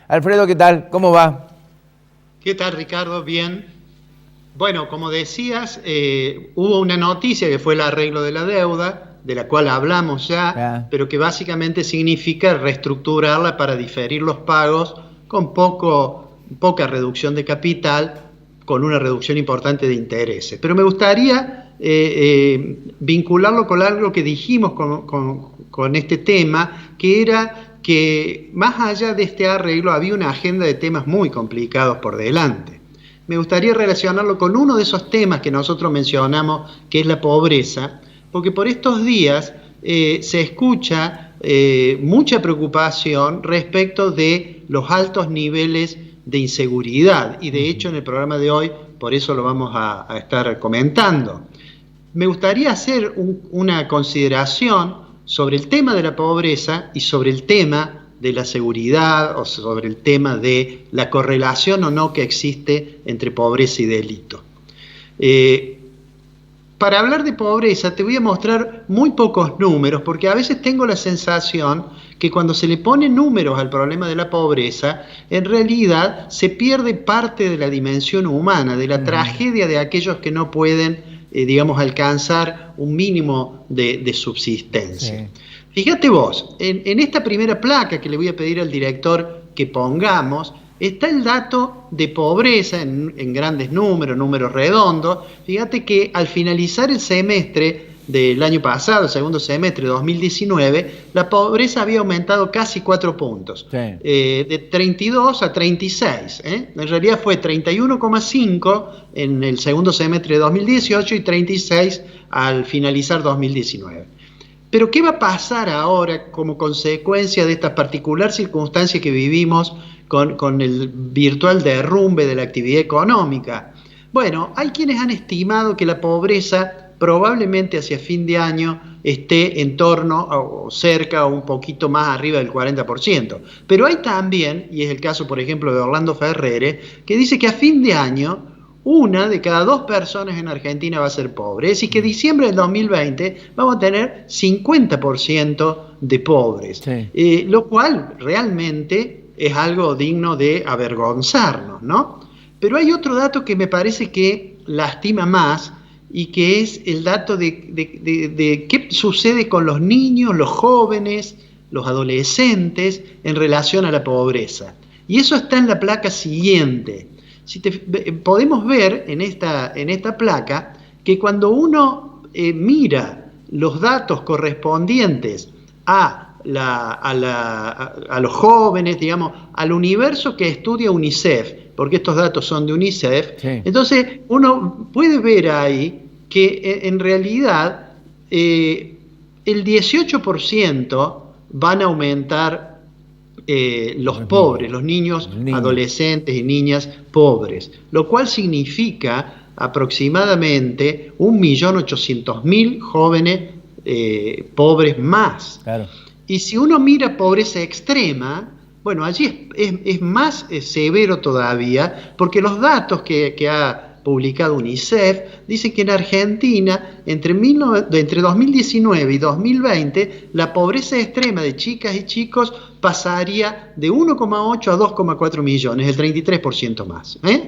Alfredo, ¿qué tal? ¿Cómo va? ¿Qué tal, Ricardo? Bien. Bueno, como decías, hubo una noticia que fue el arreglo de la deuda, de la cual hablamos ya, Ah, pero que básicamente significa reestructurarla para diferir los pagos con poca reducción de capital, con una reducción importante de intereses. Pero me gustaría vincularlo con algo que dijimos con este tema, que era que más allá de este arreglo había una agenda de temas muy complicados por delante. Me gustaría relacionarlo con uno de esos temas que nosotros mencionamos, que es la pobreza, porque por estos días se escucha mucha preocupación respecto de los altos niveles de inseguridad, y de hecho en el programa de hoy por eso lo vamos a estar comentando. Me gustaría hacer una consideración sobre el tema de la pobreza y sobre el tema de la seguridad, o sobre el tema de la correlación o no que existe entre pobreza y delito. Para hablar de pobreza te voy a mostrar muy pocos números, porque a veces tengo la sensación que cuando se le pone números al problema de la pobreza, en realidad se pierde parte de la dimensión humana, de la tragedia de aquellos que no pueden, digamos, alcanzar un mínimo de subsistencia. sí. Fíjate vos, en esta primera placa que le voy a pedir al director que pongamos, está el dato de pobreza en grandes números redondos. Fíjate que al finalizar el semestre del año pasado, el segundo semestre de 2019, la pobreza había aumentado casi 4 puntos, Sí. de 32 a 36. En realidad fue 31,5 en el segundo semestre de 2018 y 36 al finalizar 2019. Pero ¿qué va a pasar ahora como consecuencia de esta particular circunstancia que vivimos con el virtual derrumbe de la actividad económica? Bueno, hay quienes han estimado que la pobreza probablemente hacia fin de año esté en torno o cerca o un poquito más arriba del 40%. Pero hay también, y es el caso por ejemplo de Orlando Ferrere, que dice que a fin de año una de cada 2 personas en Argentina va a ser pobre. Es decir, que diciembre del 2020 vamos a tener 50% de pobres, Sí. lo cual realmente es algo digno de avergonzarnos, ¿no? Pero hay otro dato que me parece que lastima más, y que es el dato de qué sucede con los niños, los jóvenes, los adolescentes en relación a la pobreza. Y eso está en la placa siguiente. Podemos ver en esta placa que cuando uno mira los datos correspondientes a los jóvenes, digamos, al universo que estudia UNICEF, porque estos datos son de UNICEF, Sí. entonces uno puede ver ahí que en realidad el 18% van a aumentar los pobres, los niños, Los niños. adolescentes y niñas pobres, lo cual significa aproximadamente 1.800.000 jóvenes pobres más. Claro. Y si uno mira pobreza extrema, bueno, allí es más severo todavía, porque los datos que ha publicado UNICEF dicen que en Argentina entre 2019 y 2020 la pobreza extrema de chicas y chicos pasaría de 1,8 a 2,4 millones, el 33% más. Es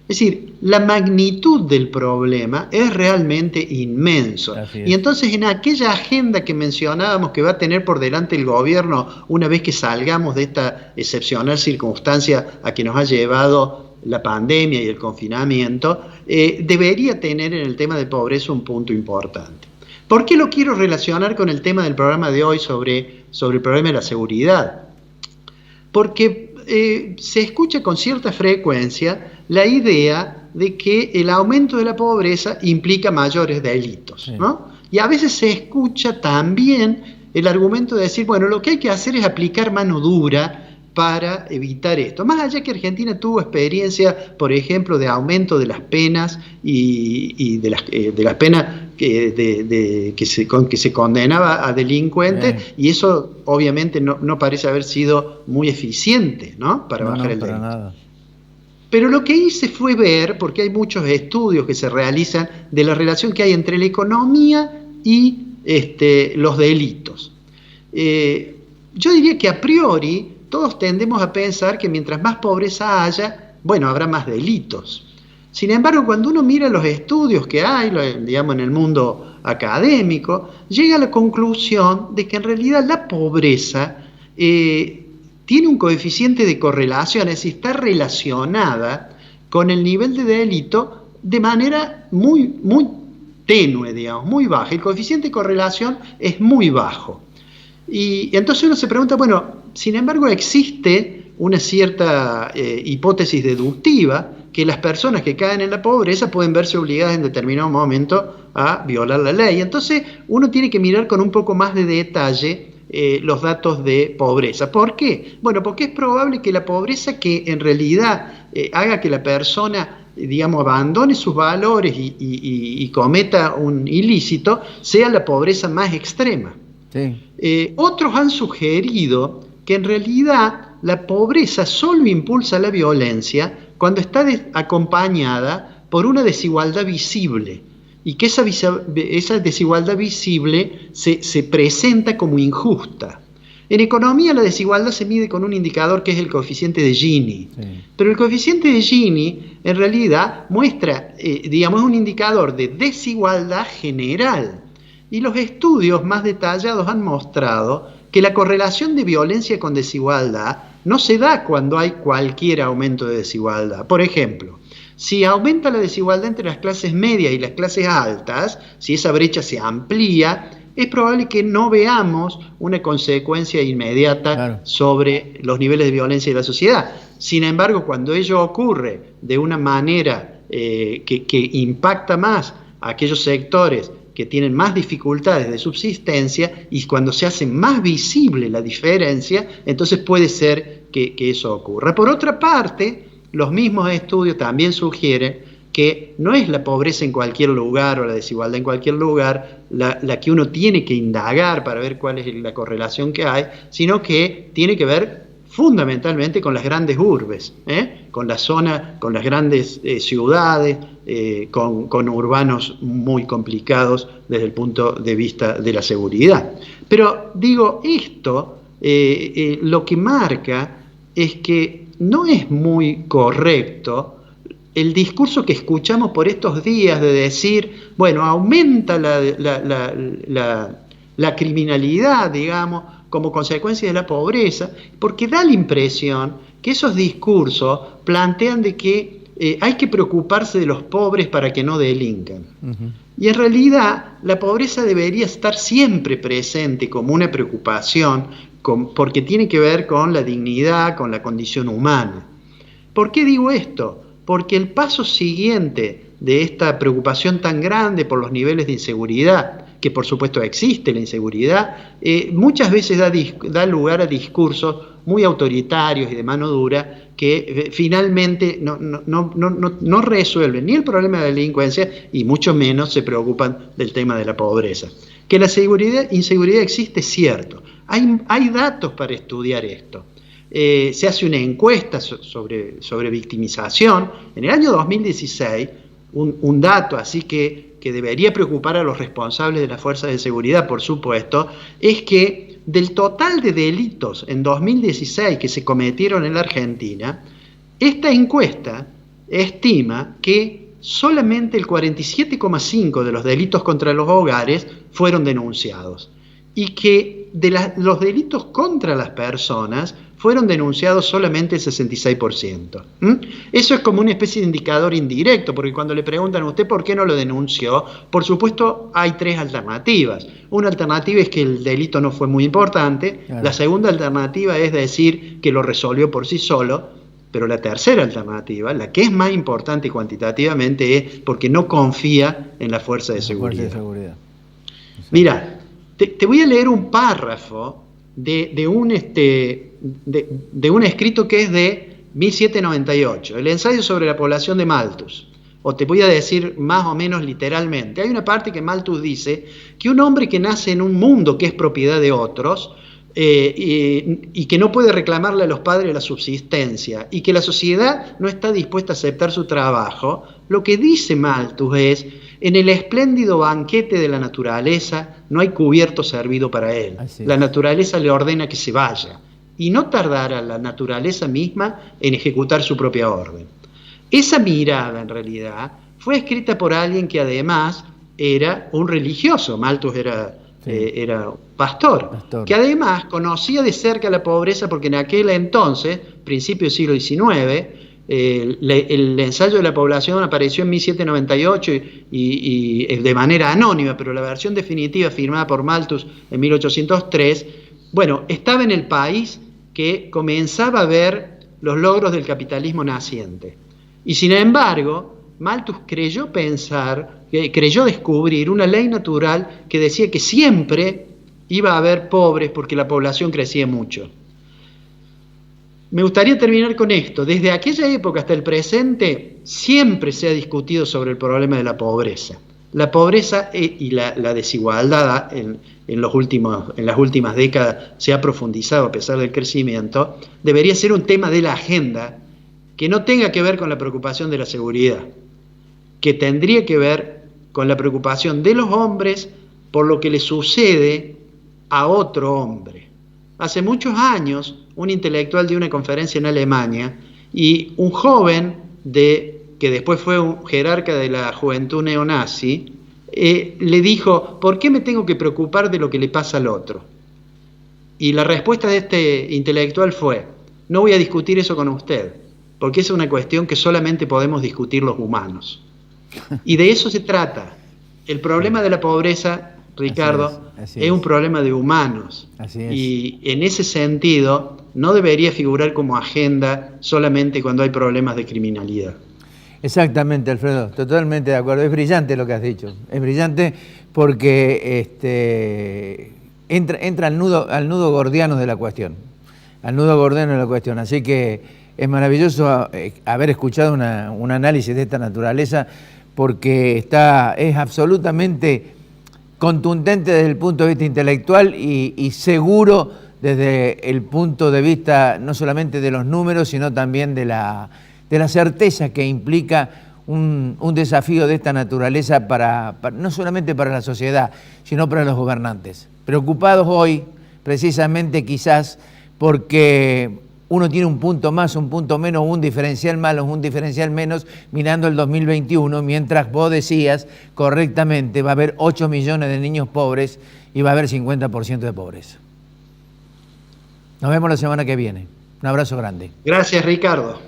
decir, la magnitud del problema es realmente inmenso. Así Y es. entonces en aquella agenda que mencionábamos que va a tener por delante el gobierno una vez que salgamos de esta excepcional circunstancia a que nos ha llevado la pandemia y el confinamiento, debería tener en el tema de pobreza un punto importante. ¿Por qué lo quiero relacionar con el tema del programa de hoy sobre el problema de la seguridad? Porque se escucha con cierta frecuencia la idea de que el aumento de la pobreza implica mayores delitos, ¿no? Y a veces se escucha también el argumento de decir, bueno, lo que hay que hacer es aplicar mano dura para evitar esto. Más allá que Argentina tuvo experiencia, por ejemplo, de aumento de las penas y de las penas que se condenaba a delincuentes, y eso obviamente no parece haber sido muy eficiente, ¿no?, para bajar el delito. Nada. Pero lo que hice fue ver, porque hay muchos estudios que se realizan de la relación que hay entre la economía y los delitos. Yo diría que a priori todos tendemos a pensar que mientras más pobreza haya, bueno, habrá más delitos. Sin embargo, cuando uno mira los estudios que hay, digamos, en el mundo académico, llega a la conclusión de que en realidad la pobreza tiene un coeficiente de correlación, es decir, está relacionada con el nivel de delito de manera muy tenue, digamos, muy baja. El coeficiente de correlación es muy bajo. Y entonces uno se pregunta, bueno, sin embargo existe una cierta hipótesis deductiva que las personas que caen en la pobreza pueden verse obligadas en determinado momento a violar la ley. Entonces uno tiene que mirar con un poco más de detalle los datos de pobreza. ¿Por qué? Bueno, porque es probable que la pobreza que en realidad haga que la persona, digamos, abandone sus valores y cometa un ilícito, sea la pobreza más extrema. Sí. Otros han sugerido que en realidad la pobreza solo impulsa la violencia cuando está acompañada por una desigualdad visible, y que esa desigualdad visible se presenta como injusta. En economía la desigualdad se mide con un indicador que es el coeficiente de Gini, sí. Pero el coeficiente de Gini en realidad muestra, digamos, un indicador de desigualdad general, y los estudios más detallados han mostrado que la correlación de violencia con desigualdad no se da cuando hay cualquier aumento de desigualdad. Por ejemplo, si aumenta la desigualdad entre las clases medias y las clases altas, si esa brecha se amplía, es probable que no veamos una consecuencia inmediata sobre los niveles de violencia de la sociedad. Sin embargo, cuando ello ocurre de una manera que impacta más a aquellos sectores que tienen más dificultades de subsistencia, y cuando se hace más visible la diferencia, entonces puede ser que eso ocurra. Por otra parte, los mismos estudios también sugieren que no es la pobreza en cualquier lugar o la desigualdad en cualquier lugar la que uno tiene que indagar para ver cuál es la correlación que hay, sino que tiene que ver fundamentalmente con las grandes urbes, con la zona, con las grandes ciudades, con urbanos muy complicados desde el punto de vista de la seguridad. Pero digo, esto lo que marca es que no es muy correcto el discurso que escuchamos por estos días de decir, bueno, aumenta la criminalidad, digamos, como consecuencia de la pobreza, porque da la impresión que esos discursos plantean de que hay que preocuparse de los pobres para que no delincan. Uh-huh. Y en realidad la pobreza debería estar siempre presente como una preocupación, porque tiene que ver con la dignidad, con la condición humana. ¿Por qué digo esto? Porque el paso siguiente de esta preocupación tan grande por los niveles de inseguridad, que por supuesto existe la inseguridad, muchas veces da lugar a discursos muy autoritarios y de mano dura que finalmente no resuelven ni el problema de la delincuencia y mucho menos se preocupan del tema de la pobreza. Que la inseguridad existe es cierto. Hay datos para estudiar esto. Se hace una encuesta sobre victimización. En el año 2016, un dato así que debería preocupar a los responsables de las fuerzas de seguridad, por supuesto, es que del total de delitos en 2016 que se cometieron en la Argentina, esta encuesta estima que solamente el 47,5% de los delitos contra los hogares fueron denunciados, y que de los delitos contra las personas fueron denunciados solamente el 66%. Eso es como una especie de indicador indirecto, porque cuando le preguntan a usted por qué no lo denunció, por supuesto hay tres alternativas. Una alternativa es que el delito no fue muy importante, claro. La segunda alternativa es decir que lo resolvió por sí solo, pero la tercera alternativa, la que es más importante cuantitativamente, es porque no confía en la fuerza de seguridad. Mira, te voy a leer un párrafo de un escrito que es de 1798, el ensayo sobre la población de Malthus, o te voy a decir más o menos literalmente. Hay una parte que Malthus dice que un hombre que nace en un mundo que es propiedad de otros y que no puede reclamarle a los padres la subsistencia y que la sociedad no está dispuesta a aceptar su trabajo, lo que dice Malthus es: en el espléndido banquete de la naturaleza no hay cubierto servido para él. La naturaleza le ordena que se vaya. y no tardara la naturaleza misma en ejecutar su propia orden. Esa mirada, en realidad, fue escrita por alguien que además era un religioso. Malthus era pastor, que además conocía de cerca la pobreza porque en aquel entonces, principio del siglo XIX, el ensayo de la población apareció en 1798 y de manera anónima, pero la versión definitiva firmada por Malthus en 1803, bueno, estaba en el país que comenzaba a ver los logros del capitalismo naciente. Y sin embargo, Malthus creyó descubrir una ley natural que decía que siempre iba a haber pobres porque la población crecía mucho. Me gustaría terminar con esto. Desde aquella época hasta el presente siempre se ha discutido sobre el problema de la pobreza. La pobreza y la desigualdad en las últimas décadas se ha profundizado a pesar del crecimiento. Debería ser un tema de la agenda que no tenga que ver con la preocupación de la seguridad, que tendría que ver con la preocupación de los hombres por lo que le sucede a otro hombre. Hace muchos años, un intelectual dio una conferencia en Alemania y un joven que después fue un jerarca de la juventud neonazi, le dijo: ¿por qué me tengo que preocupar de lo que le pasa al otro? Y la respuesta de este intelectual fue: no voy a discutir eso con usted, porque es una cuestión que solamente podemos discutir los humanos. Y de eso se trata. El problema de la pobreza, Ricardo, así es un problema de humanos. Así es. Y en ese sentido no debería figurar como agenda solamente cuando hay problemas de criminalidad. Exactamente, Alfredo, totalmente de acuerdo. Es brillante lo que has dicho. Es brillante porque entra al nudo gordiano de la cuestión. Al nudo gordiano de la cuestión. Así que es maravilloso haber escuchado un análisis de esta naturaleza, porque es absolutamente contundente desde el punto de vista intelectual y seguro desde el punto de vista no solamente de los números, sino también de la certeza que implica un desafío de esta naturaleza no solamente para la sociedad, sino para los gobernantes. Preocupados hoy, precisamente quizás porque uno tiene un punto más, un punto menos, un diferencial más o un diferencial menos, mirando el 2021, mientras vos decías correctamente, va a haber 8 millones de niños pobres y va a haber 50% de pobreza. Nos vemos la semana que viene. Un abrazo grande. Gracias, Ricardo.